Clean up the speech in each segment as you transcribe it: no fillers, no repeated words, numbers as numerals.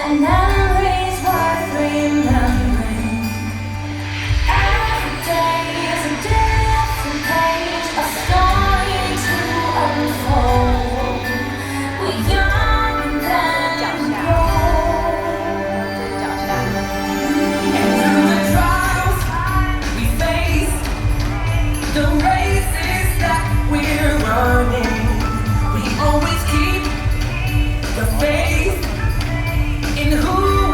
And memories worth remembering. Every day is a different page, a story to unfold. We're young and grow. And through the trials we face, the races that we're running, we always keep the faith in who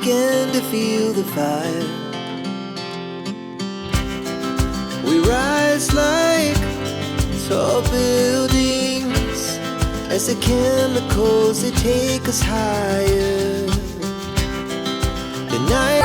began to feel the fire. We rise like tall buildings as the chemicals they take us higher. The night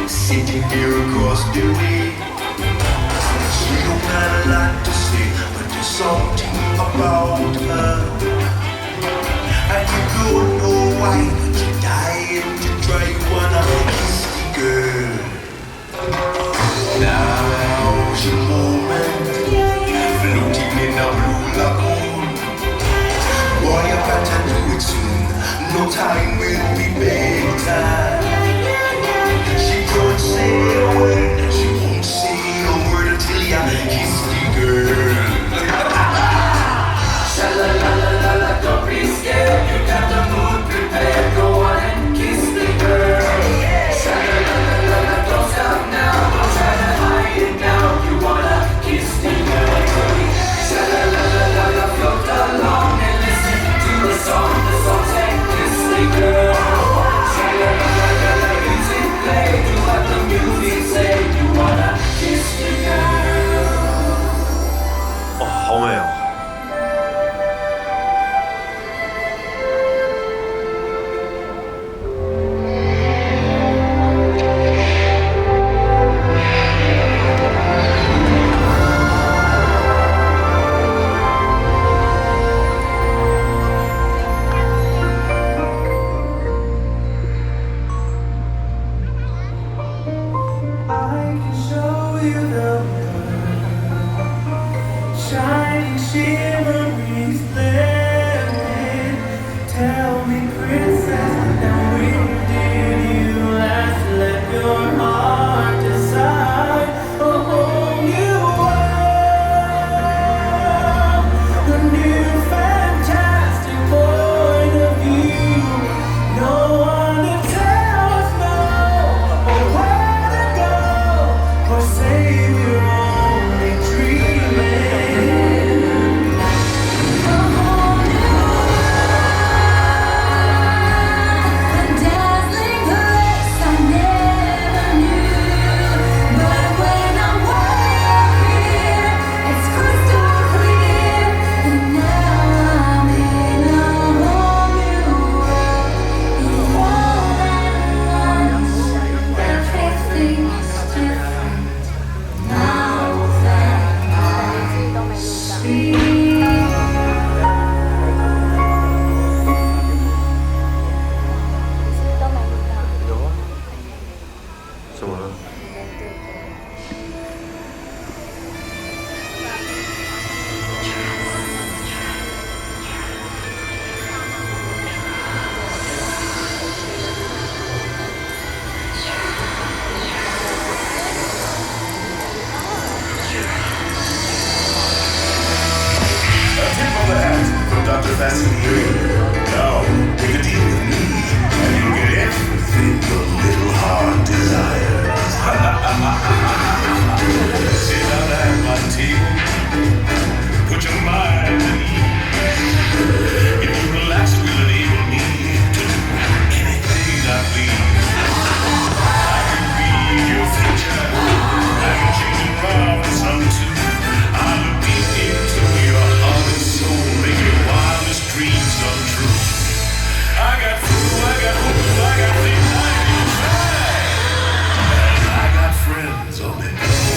sitting here across the way. She don't got a lot to say, but there's something about her. And you don't know why, but you're dying to try. You wanna kiss the girl. Now she's moment, floating in a blue lagoon. Boy, you better do it soon. No time will be better. Don't say a word, she won't say a word until you kiss the girl. Sha-la-la-la-la-la, don't be scared, you got the mood prepared. Go on and kiss the girl. Sha-la-la-la-la-la, don't stop now, don't try to hide it now. You wanna kiss the girl. Sha-la-la-la-la-la, float along and listen to the song saying kiss the girl. Sha-la-la-la-la-la, music play, do what the music say. You wanna kiss the girl. 好美哦。Shining, shimmering, splendid. Tell me, princess, now when did you last let your heart decide a whole new world, a new fantastic point of view? No one to tell us no, or where to go, or save your only dreaming. Dr. Fascinating. Now, take a deal with me, and you'll get everything your little heart desires. Sit down at my table, put your mind at ease. If you relax, it will enable me to do anything I please. I can read your future, I can change it around some too. I look deep into your heart and soul, make your wildest dreams come true. I got food, I got hope, I got things I can try, and I got friends on the go.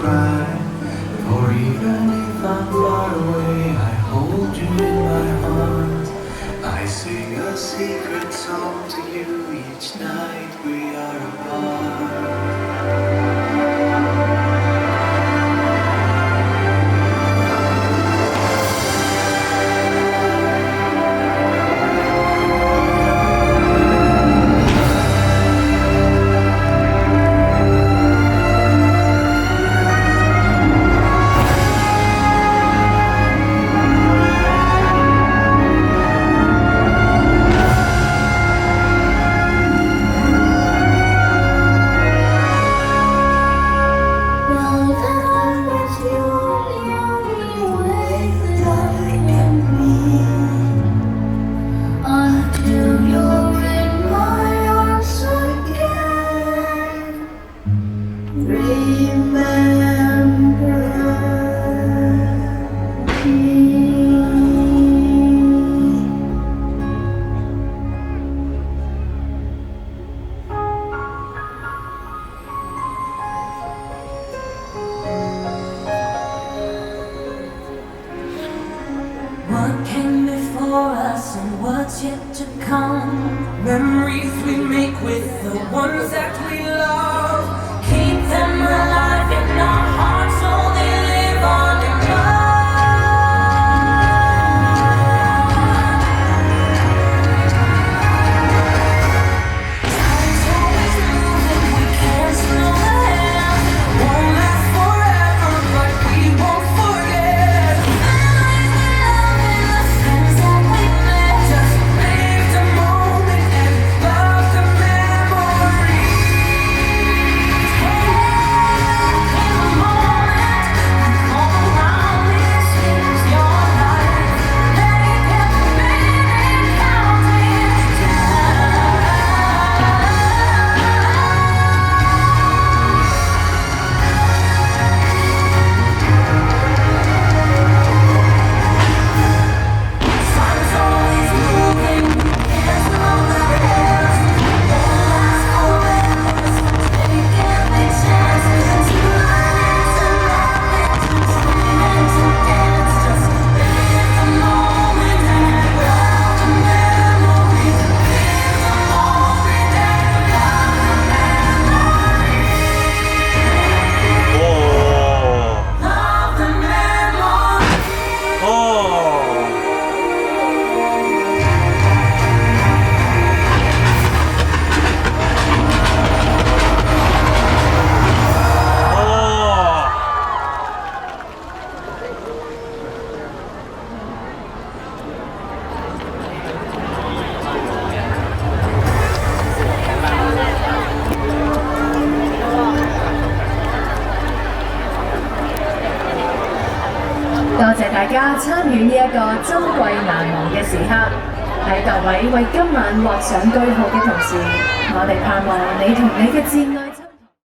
cry. For even if I'm far away, I hold you in my arms. I sing a secret song to you each night we are apart. What came before us and what's yet to come? Memories we make with the ones that we love. Keep them alive in our hearts so they live on in love. Time's always moving, we can't slow down. Won't last forever, but we won't forget. Memories we love and the friends that we met. Just live the moment and love the memories. In the moment, all around this is your life. Let it get the minute counting down. Time's always moving, we can't slow down. Won't last forever, so take every chance to learn to love it, to sing and to dance. Just live the moment and love the memories. Live the moment and love the memories. Love the memories.多謝大家參與呢一個珍貴難忘嘅時刻。喺各位為今晚畫上句號嘅同時，我哋盼望你同你嘅摯愛。